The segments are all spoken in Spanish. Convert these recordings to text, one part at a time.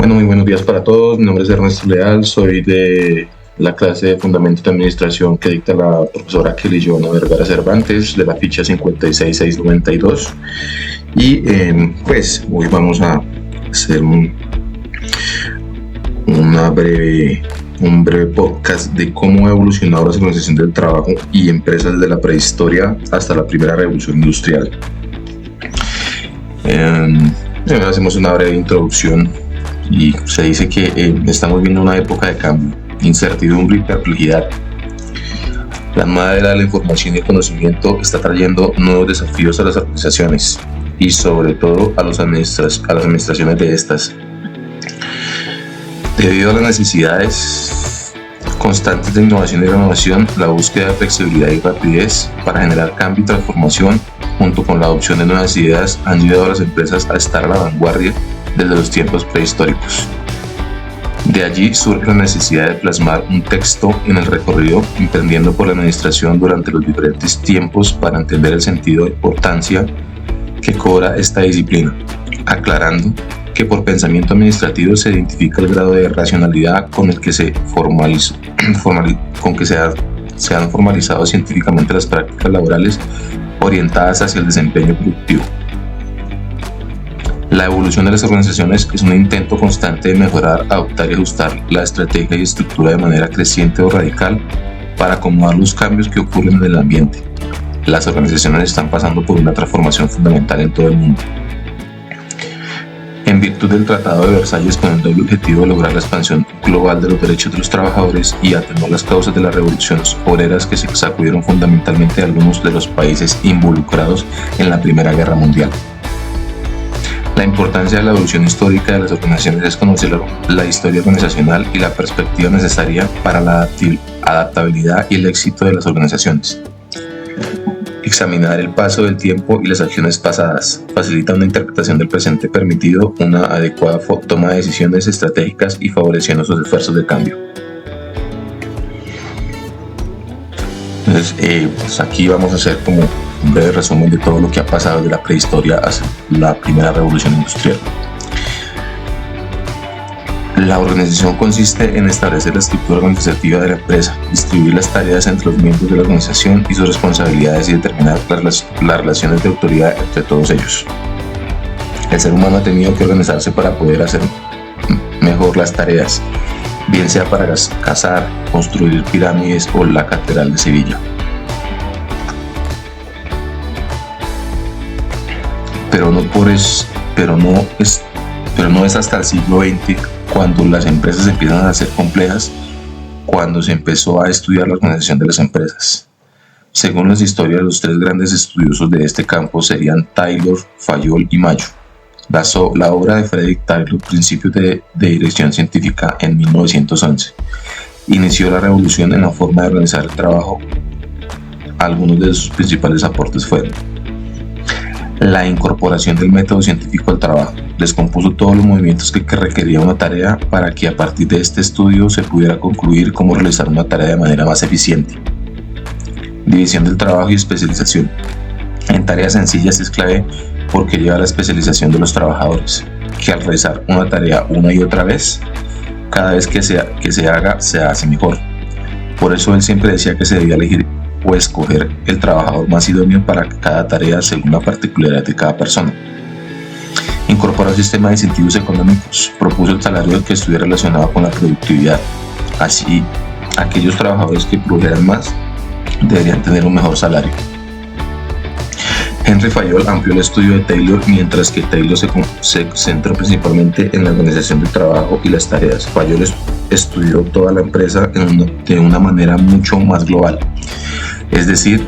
Bueno, muy buenos días para todos. Mi nombre es Ernesto Leal, soy de la clase de Fundamentos de Administración que dicta la profesora Kelly Joana Vergara Cervantes de la ficha 56692. Y pues hoy vamos a hacer un breve podcast de cómo ha evolucionado la organización del trabajo y empresas desde la prehistoria hasta la primera revolución industrial. Primero hacemos una breve introducción y se dice que estamos viendo una época de cambio, incertidumbre y perplejidad. La nueva era de la información y el conocimiento está trayendo nuevos desafíos a las organizaciones y sobre todo a las administraciones de estas. Debido a las necesidades constantes de innovación y renovación, la búsqueda de flexibilidad y rapidez para generar cambio y transformación, junto con la adopción de nuevas ideas, han llevado a las empresas a estar a la vanguardia desde los tiempos prehistóricos. De allí surge la necesidad de plasmar un texto en el recorrido emprendiendo por la administración durante los diferentes tiempos para entender el sentido e importancia que cobra esta disciplina, aclarando que por pensamiento administrativo se identifica el grado de racionalidad con el que se han formalizado científicamente las prácticas laborales orientadas hacia el desempeño productivo. La evolución de las organizaciones es un intento constante de mejorar, adoptar y ajustar la estrategia y estructura de manera creciente o radical para acomodar los cambios que ocurren en el ambiente. Las organizaciones están pasando por una transformación fundamental en todo el mundo. En virtud del Tratado de Versalles, con el doble objetivo de lograr la expansión global de los derechos de los trabajadores y atenuar las causas de las revoluciones obreras que se sacudieron fundamentalmente a algunos de los países involucrados en la Primera Guerra Mundial. La importancia de la evolución histórica de las organizaciones es conocer la historia organizacional y la perspectiva necesaria para la adaptabilidad y el éxito de las organizaciones. Examinar el paso del tiempo y las acciones pasadas facilita una interpretación del presente, permitido una adecuada toma de decisiones estratégicas y favoreciendo sus esfuerzos de cambio. Entonces, pues aquí vamos a hacer como un breve resumen de todo lo que ha pasado de la prehistoria hasta la primera revolución industrial. La organización consiste en establecer la estructura organizativa de la empresa, distribuir las tareas entre los miembros de la organización y sus responsabilidades y determinar las relaciones de autoridad entre todos ellos. El ser humano ha tenido que organizarse para poder hacer mejor las tareas, bien sea para cazar, construir pirámides o la Catedral de Sevilla. Pero no es hasta el siglo XX cuando las empresas empiezan a ser complejas, cuando se empezó a estudiar la organización de las empresas. Según las historias, los tres grandes estudiosos de este campo serían Taylor, Fayol y Mayo. La obra de Frederick Taylor, Principios de Dirección Científica, en 1911, inició la revolución en la forma de organizar el trabajo. Algunos de sus principales aportes fueron: la incorporación del método científico al trabajo. Descompuso todos los movimientos que requería una tarea para que a partir de este estudio se pudiera concluir cómo realizar una tarea de manera más eficiente. División del trabajo y especialización. En tareas sencillas es clave porque lleva a la especialización de los trabajadores, que al realizar una tarea una y otra vez, cada vez que se haga, se hace mejor. Por eso él siempre decía que se debía elegir o escoger el trabajador más idóneo para cada tarea según la particularidad de cada persona. Incorporó un sistema de incentivos económicos, propuso el salario que estuviera relacionado con la productividad. Así, aquellos trabajadores que produjeran más deberían tener un mejor salario. Henry Fayol amplió el estudio de Taylor, mientras que Taylor se centró principalmente en la organización del trabajo y las tareas. Fayol estudió toda la empresa de una manera mucho más global. Es decir,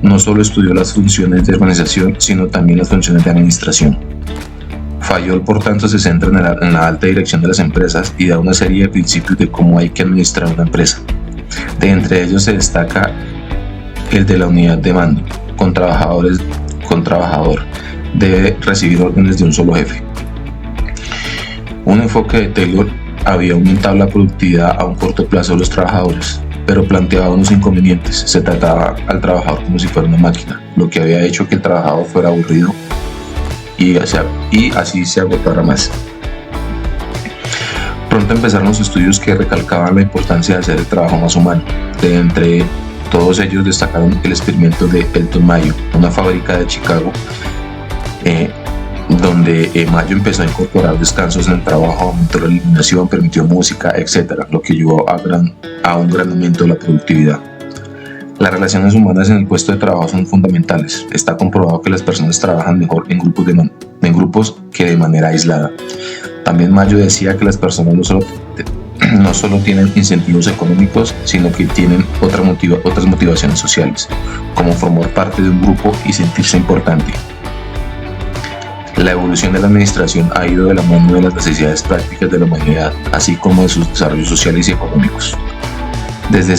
no solo estudió las funciones de organización, sino también las funciones de administración. Fayol, por tanto, se centra en la alta dirección de las empresas y da una serie de principios de cómo hay que administrar una empresa. De entre ellos se destaca el de la unidad de mando. Con trabajador debe recibir órdenes de un solo jefe. Un enfoque de Taylor había aumentado la productividad a un corto plazo de los trabajadores, pero planteaba unos inconvenientes. Se trataba al trabajador como si fuera una máquina, lo que había hecho que el trabajador fuera aburrido y así se agotara más. Pronto empezaron los estudios que recalcaban la importancia de hacer el trabajo más humano. De entre todos ellos destacaron el experimento de Elton Mayo, una fábrica de Chicago, donde Mayo empezó a incorporar descansos en el trabajo, aumentó la iluminación, permitió música, etc., lo que llevó a un gran aumento de la productividad. Las relaciones humanas en el puesto de trabajo son fundamentales. Está comprobado que las personas trabajan mejor en grupos que de manera aislada. También Mayo decía que las personas no solo tienen incentivos económicos, sino que tienen otras motivaciones sociales, como formar parte de un grupo y sentirse importante. La evolución de la administración ha ido de la mano de las necesidades prácticas de la humanidad, así como de sus desarrollos sociales y económicos. Desde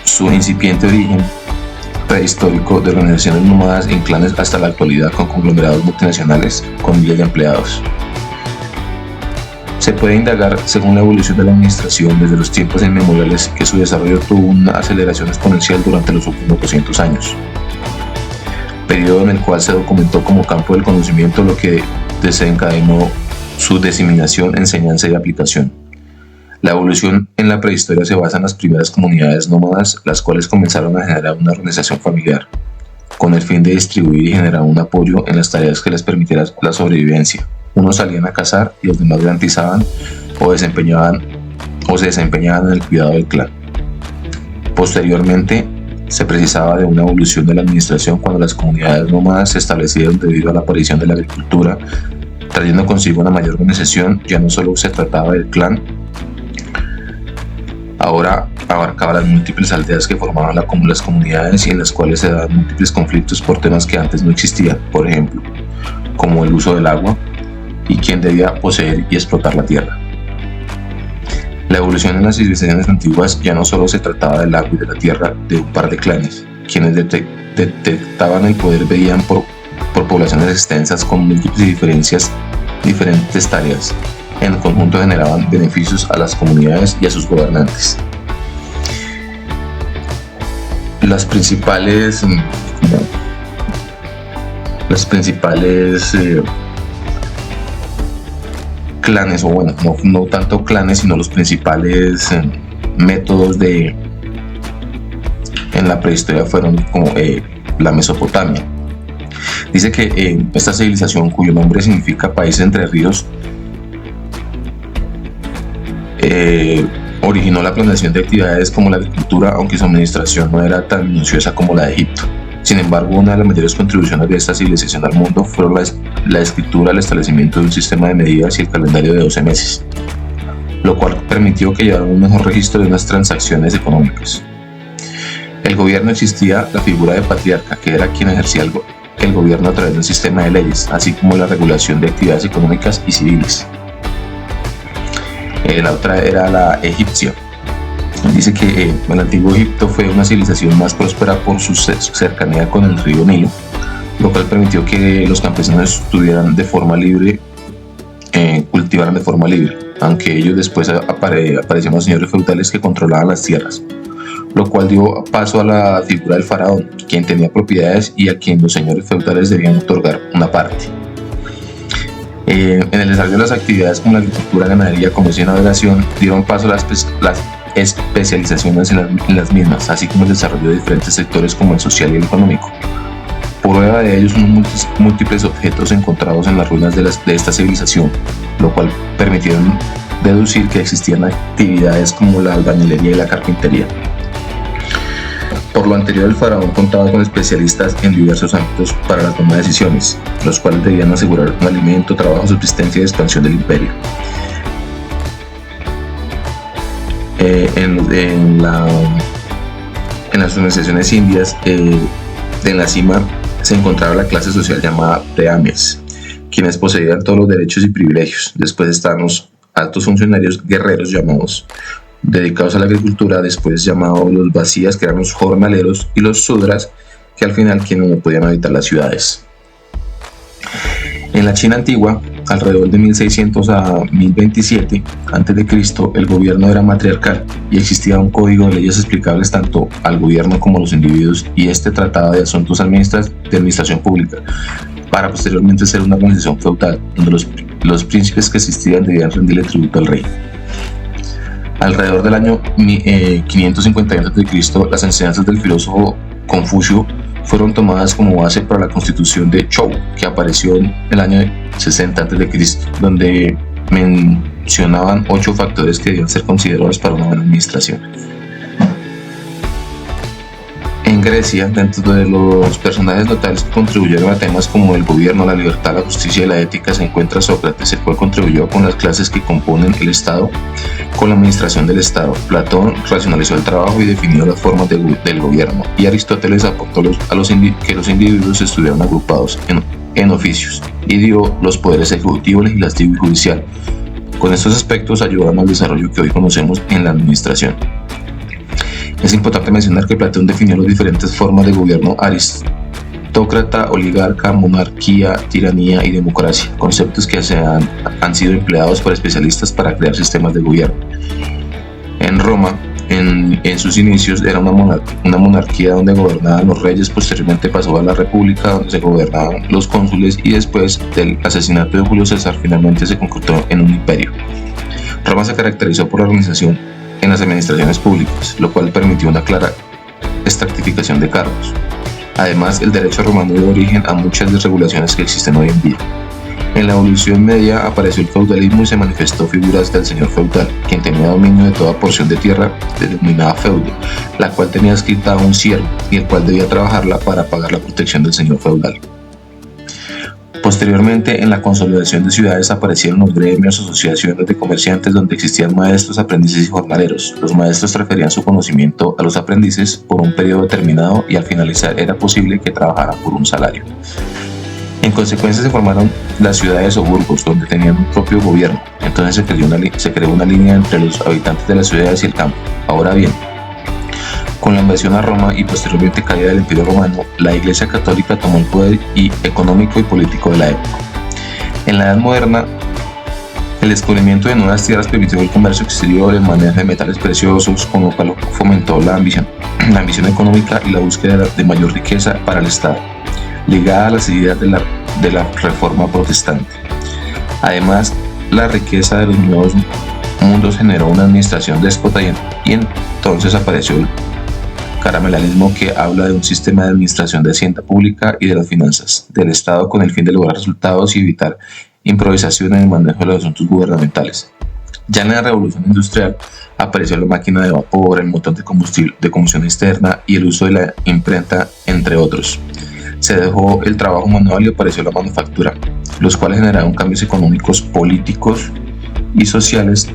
su incipiente origen prehistórico de organizaciones nómadas en clanes hasta la actualidad con conglomerados multinacionales con miles de empleados. Se puede indagar, según la evolución de la administración desde los tiempos inmemoriales, que su desarrollo tuvo una aceleración exponencial durante los últimos 200 años, periodo en el cual se documentó como campo del conocimiento, lo que desencadenó su diseminación, enseñanza y aplicación. La evolución en la prehistoria se basa en las primeras comunidades nómadas, las cuales comenzaron a generar una organización familiar, con el fin de distribuir y generar un apoyo en las tareas que les permitiera la sobrevivencia. Unos salían a cazar y los demás garantizaban o se desempeñaban en el cuidado del clan. Posteriormente, se precisaba de una evolución de la administración cuando las comunidades nómadas se establecieron debido a la aparición de la agricultura, trayendo consigo una mayor organización. Ya no solo se trataba del clan, ahora abarcaba las múltiples aldeas que formaban las comunidades y en las cuales se daban múltiples conflictos por temas que antes no existían, por ejemplo, como el uso del agua y quién debía poseer y explotar la tierra. La evolución en las civilizaciones antiguas ya no solo se trataba del agua y de la tierra de un par de clanes, quienes detectaban el poder veían por poblaciones extensas con múltiples diferentes tareas. En conjunto generaban beneficios a las comunidades y a sus gobernantes. Las principales clanes, o bueno, no tanto clanes, sino los principales métodos en la prehistoria fueron como la Mesopotamia. Dice que esta civilización, cuyo nombre significa país entre ríos, originó la planeación de actividades como la agricultura, aunque su administración no era tan minuciosa como la de Egipto. Sin embargo, una de las mayores contribuciones de esta civilización al mundo fueron la escritura, el establecimiento de un sistema de medidas y el calendario de 12 meses, lo cual permitió que llevaran un mejor registro de unas transacciones económicas. El gobierno existía la figura de patriarca, que era quien ejercía el gobierno a través de un sistema de leyes, así como la regulación de actividades económicas y civiles. La otra era la egipcia. Dice que el antiguo Egipto fue una civilización más próspera por su cercanía con el río Nilo, lo cual permitió que los campesinos cultivaran de forma libre, aunque ellos después aparecieron los señores feudales que controlaban las tierras, lo cual dio paso a la figura del faraón, quien tenía propiedades y a quien los señores feudales debían otorgar una parte. En el desarrollo de las actividades como la agricultura, ganadería, comercio y navegación dieron paso a las especializaciones en las mismas, así como el desarrollo de diferentes sectores como el social y el económico. Prueba de ello son los múltiples objetos encontrados en las ruinas de esta civilización, lo cual permitieron deducir que existían actividades como la albañilería y la carpintería. Por lo anterior, el faraón contaba con especialistas en diversos ámbitos para la toma de decisiones, los cuales debían asegurar un alimento, trabajo, subsistencia y expansión del imperio. En las organizaciones indias, en la cima se encontraba la clase social llamada Brahmanes, quienes poseían todos los derechos y privilegios. Después están los altos funcionarios guerreros llamados dedicados a la agricultura, después llamados los vacías, que eran los jornaleros, y los sudras, que al final quienes no podían habitar las ciudades. En la China antigua, alrededor de 1600 a 1027 a.C., el gobierno era matriarcal y existía un código de leyes explicables tanto al gobierno como a los individuos, y este trataba de asuntos de administración pública, para posteriormente ser una organización feudal, donde los príncipes que existían debían rendirle tributo al rey. Alrededor del año 551 a.C., las enseñanzas del filósofo Confucio fueron tomadas como base para la constitución de Zhou, que apareció en el año 60 a.C., donde mencionaban 8 factores que debían ser considerados para una buena administración. En Grecia, dentro de los personajes notables que contribuyeron a temas como el gobierno, la libertad, la justicia y la ética, se encuentra Sócrates, el cual contribuyó con las clases que componen el Estado, con la administración del Estado. Platón racionalizó el trabajo y definió las formas del gobierno, y Aristóteles aportó que los individuos estuvieran agrupados en oficios y dio los poderes ejecutivo, legislativo y judicial. Con estos aspectos ayudaron al desarrollo que hoy conocemos en la administración. Es importante mencionar que Platón definió las diferentes formas de gobierno: aristócrata, oligarca, monarquía, tiranía y democracia, conceptos que han sido empleados por especialistas para crear sistemas de gobierno. En Roma, en sus inicios, era una monarquía donde gobernaban los reyes. Posteriormente pasó a la república, donde se gobernaban los cónsules, y después del asesinato de Julio César finalmente se concretó en un imperio. Roma se caracterizó por la organización en las administraciones públicas, lo cual permitió una clara estratificación de cargos. Además, el derecho romano dio origen a muchas desregulaciones que existen hoy en día. En la evolución media apareció el feudalismo y se manifestó figuras del señor feudal, quien tenía dominio de toda porción de tierra denominada feudo, la cual tenía escrita a un siervo y el cual debía trabajarla para pagar la protección del señor feudal. Posteriormente, en la consolidación de ciudades aparecieron los gremios, asociaciones de comerciantes donde existían maestros, aprendices y jornaleros. Los maestros transferían su conocimiento a los aprendices por un periodo determinado y al finalizar era posible que trabajaran por un salario. En consecuencia se formaron las ciudades o burgos donde tenían un propio gobierno. Entonces se creó una línea entre los habitantes de las ciudades y el campo. Ahora bien, con la invasión a Roma y posteriormente caída del Imperio Romano, la Iglesia Católica tomó el poder económico y político de la época. En la Edad Moderna, el descubrimiento de nuevas tierras permitió el comercio exterior, el manejo de metales preciosos, con lo cual fomentó la ambición económica y la búsqueda de mayor riqueza para el Estado, ligada a las ideas de la Reforma Protestante. Además, la riqueza de los nuevos mundos generó una administración déspota y entonces apareció el caramelalismo, que habla de un sistema de administración de hacienda pública y de las finanzas del Estado con el fin de lograr resultados y evitar improvisación en el manejo de los asuntos gubernamentales. Ya en la Revolución Industrial apareció la máquina de vapor, el motor de combustión externa y el uso de la imprenta, entre otros. Se dejó el trabajo manual y apareció la manufactura, los cuales generaron cambios económicos, políticos y sociales,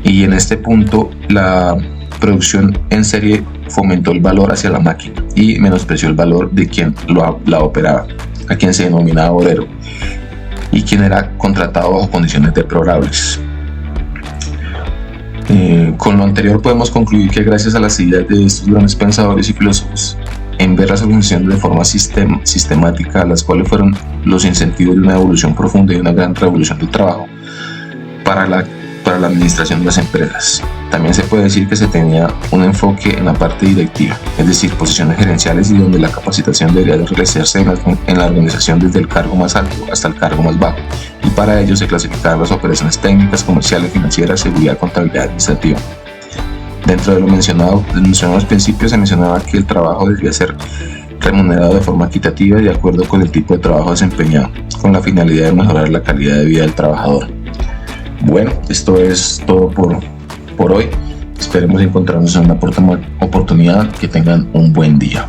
y en este punto la producción en serie fomentó el valor hacia la máquina y menospreció el valor de quien la operaba, a quien se denominaba obrero, y quien era contratado bajo condiciones deplorables. Con lo anterior podemos concluir que gracias a las ideas de estos grandes pensadores y filósofos en ver las organizaciones de forma sistemática, las cuales fueron los incentivos de una evolución profunda y una gran revolución del trabajo para la administración de las empresas. También se puede decir que se tenía un enfoque en la parte directiva, es decir, posiciones gerenciales, y donde la capacitación debería de realizarse en la organización desde el cargo más alto hasta el cargo más bajo, y para ello se clasificaban las operaciones técnicas, comerciales, financieras, seguridad, contabilidad, administrativa. Dentro de lo mencionado en los principios se mencionaba que el trabajo debía ser remunerado de forma equitativa y de acuerdo con el tipo de trabajo desempeñado, con la finalidad de mejorar la calidad de vida del trabajador. Bueno, esto es todo por hoy. Esperemos encontrarnos en una próxima oportunidad. Que tengan un buen día.